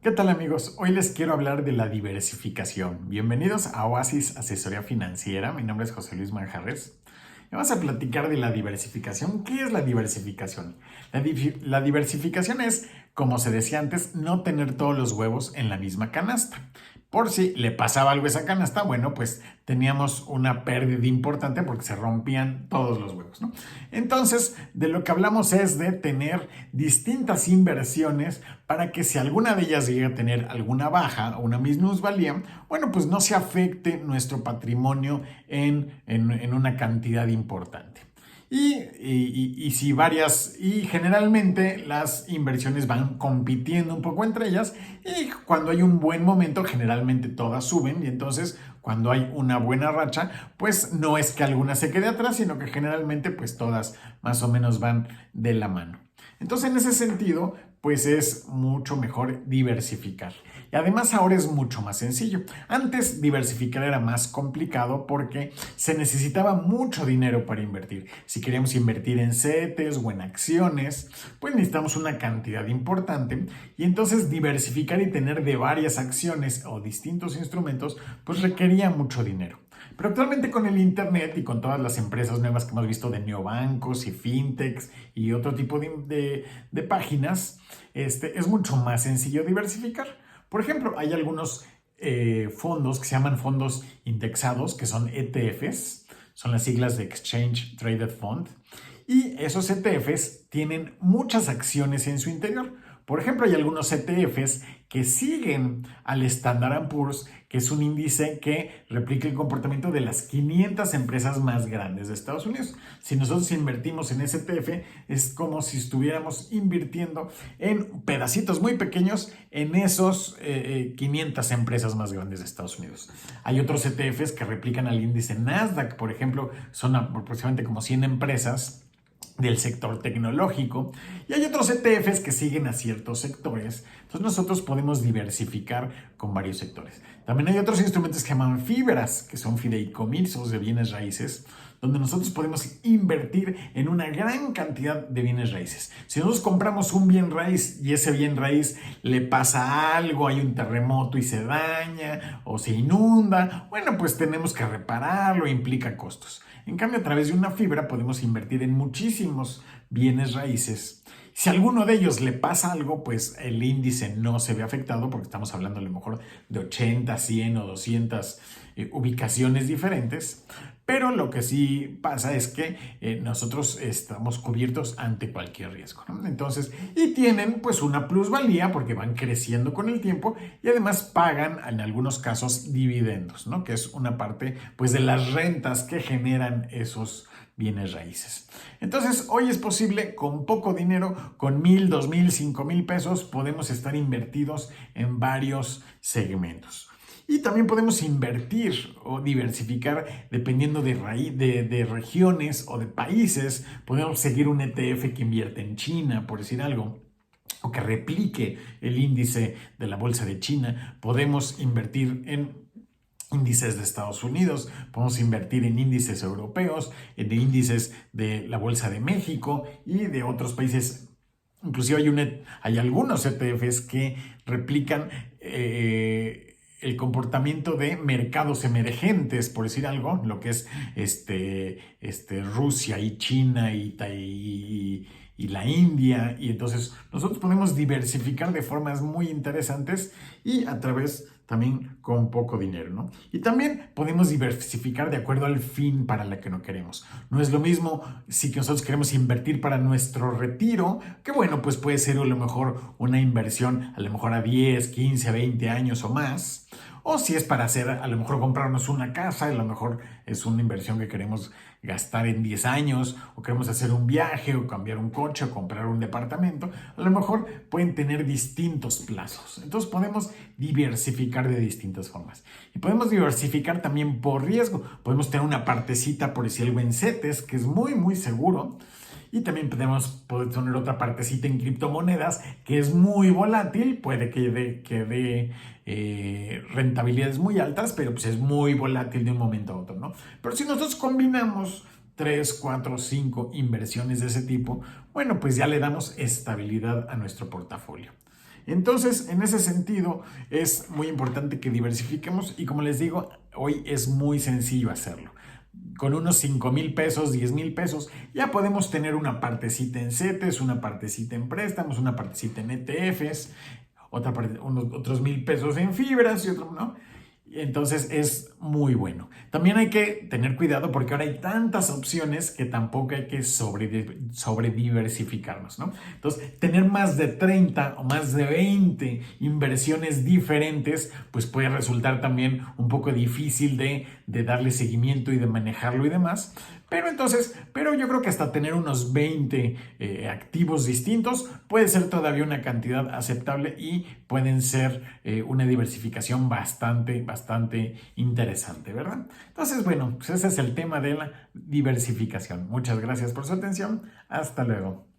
¿Qué tal amigos? Hoy les quiero hablar de la diversificación. Bienvenidos a Oasis Asesoría Financiera. Mi nombre es José Luis Manjarres. Y vamos a platicar de la diversificación. ¿Qué es la diversificación? La diversificación es, como se decía antes, no tener todos los huevos en la misma canasta. Por si le pasaba algo a esa canasta, bueno, pues teníamos una pérdida importante porque se rompían todos los huevos, ¿no? Entonces, de lo que hablamos es de tener distintas inversiones para que si alguna de ellas llega a tener alguna baja o una minusvalía, bueno, pues no se afecte nuestro patrimonio en una cantidad importante. Y si varias, y generalmente las inversiones van compitiendo un poco entre ellas y cuando hay un buen momento generalmente todas suben y entonces cuando hay una buena racha pues no es que alguna se quede atrás sino que generalmente pues todas más o menos van de la mano. Entonces en ese sentido pues es mucho mejor diversificar. Y además ahora es mucho más sencillo. Antes diversificar era más complicado porque se necesitaba mucho dinero para invertir. Si queríamos invertir en CETES o en acciones, pues necesitamos una cantidad importante y entonces diversificar y tener de varias acciones o distintos instrumentos, pues requería mucho dinero. Pero actualmente con el internet y con todas las empresas nuevas que hemos visto de neobancos y fintechs y otro tipo de páginas, es mucho más sencillo diversificar. Por ejemplo, hay algunos fondos que se llaman fondos indexados, que son ETFs, son las siglas de Exchange Traded Fund, y esos ETFs tienen muchas acciones en su interior. Por ejemplo, hay algunos ETFs que siguen al Standard Poor's, que es un índice que replica el comportamiento de las 500 empresas más grandes de Estados Unidos. Si nosotros invertimos en ese ETF, es como si estuviéramos invirtiendo en pedacitos muy pequeños en esos 500 empresas más grandes de Estados Unidos. Hay otros ETFs que replican al índice Nasdaq, por ejemplo, son aproximadamente como 100 empresas del sector tecnológico y hay otros ETFs que siguen a ciertos sectores, entonces nosotros podemos diversificar con varios sectores. También hay otros instrumentos que se llaman fibras, que son fideicomisos de bienes raíces, donde nosotros podemos invertir en una gran cantidad de bienes raíces. Si nosotros compramos un bien raíz y ese bien raíz le pasa algo, hay un terremoto y se daña o se inunda, bueno, pues tenemos que repararlo, implica costos. En cambio, a través de una fibra podemos invertir en muchísimos bienes raíces. Si a alguno de ellos le pasa algo, pues el índice no se ve afectado porque estamos hablando a lo mejor de 80, 100 o 200 ubicaciones diferentes. Pero lo que sí pasa es que nosotros estamos cubiertos ante cualquier riesgo, ¿no? Entonces, y tienen pues una plusvalía porque van creciendo con el tiempo y además pagan en algunos casos dividendos, ¿no? Que es una parte pues de las rentas que generan esos bienes raíces. Entonces, hoy es posible con poco dinero, con 1,000, 2,000, 5,000 pesos, podemos estar invertidos en varios segmentos. Y también podemos invertir o diversificar dependiendo de regiones o de países. Podemos seguir un ETF que invierte en China, por decir algo, o que replique el índice de la bolsa de China. Podemos invertir en índices de Estados Unidos, podemos invertir en índices europeos, en índices de la Bolsa de México y de otros países. Inclusive hay algunos ETFs que replican el comportamiento de mercados emergentes, por decir algo, lo que es Rusia y China y la India, y entonces nosotros podemos diversificar de formas muy interesantes y a través también con poco dinero, ¿no? Y también podemos diversificar de acuerdo al fin para la que no queremos. No es lo mismo si que nosotros queremos invertir para nuestro retiro, que bueno, pues puede ser a lo mejor una inversión a lo mejor a 10, 15, 20 años o más, o si es para hacer, a lo mejor comprarnos una casa, a lo mejor es una inversión que queremos gastar en 10 años, o queremos hacer un viaje, o cambiar un coche, o comprar un departamento, a lo mejor pueden tener distintos plazos. Entonces podemos diversificar de distintas formas. Y podemos diversificar también por riesgo. Podemos tener una partecita, por decir algo, en CETES, que es muy, muy seguro. Y también poder tener otra partecita en criptomonedas que es muy volátil, puede que dé rentabilidades muy altas, pero pues es muy volátil de un momento a otro, ¿no? Pero si nosotros combinamos 3, 4, 5 inversiones de ese tipo, bueno, pues ya le damos estabilidad a nuestro portafolio. Entonces, en ese sentido, es muy importante que diversifiquemos y como les digo, hoy es muy sencillo hacerlo. Con unos 5,000 pesos, 10,000 pesos, ya podemos tener una partecita en CETES, una partecita en préstamos, una partecita en ETFs, otros 1,000 pesos en fibras y otro, ¿no? Entonces es muy bueno. También hay que tener cuidado porque ahora hay tantas opciones que tampoco hay que sobre diversificarnos, ¿no? Entonces, tener más de 30 o más de 20 inversiones diferentes, pues puede resultar también un poco difícil de darle seguimiento y de manejarlo y demás. Pero yo creo que hasta tener unos 20 activos distintos puede ser todavía una cantidad aceptable y pueden ser una diversificación bastante interesante, ¿verdad? Entonces, bueno, pues ese es el tema de la diversificación. Muchas gracias por su atención. Hasta luego.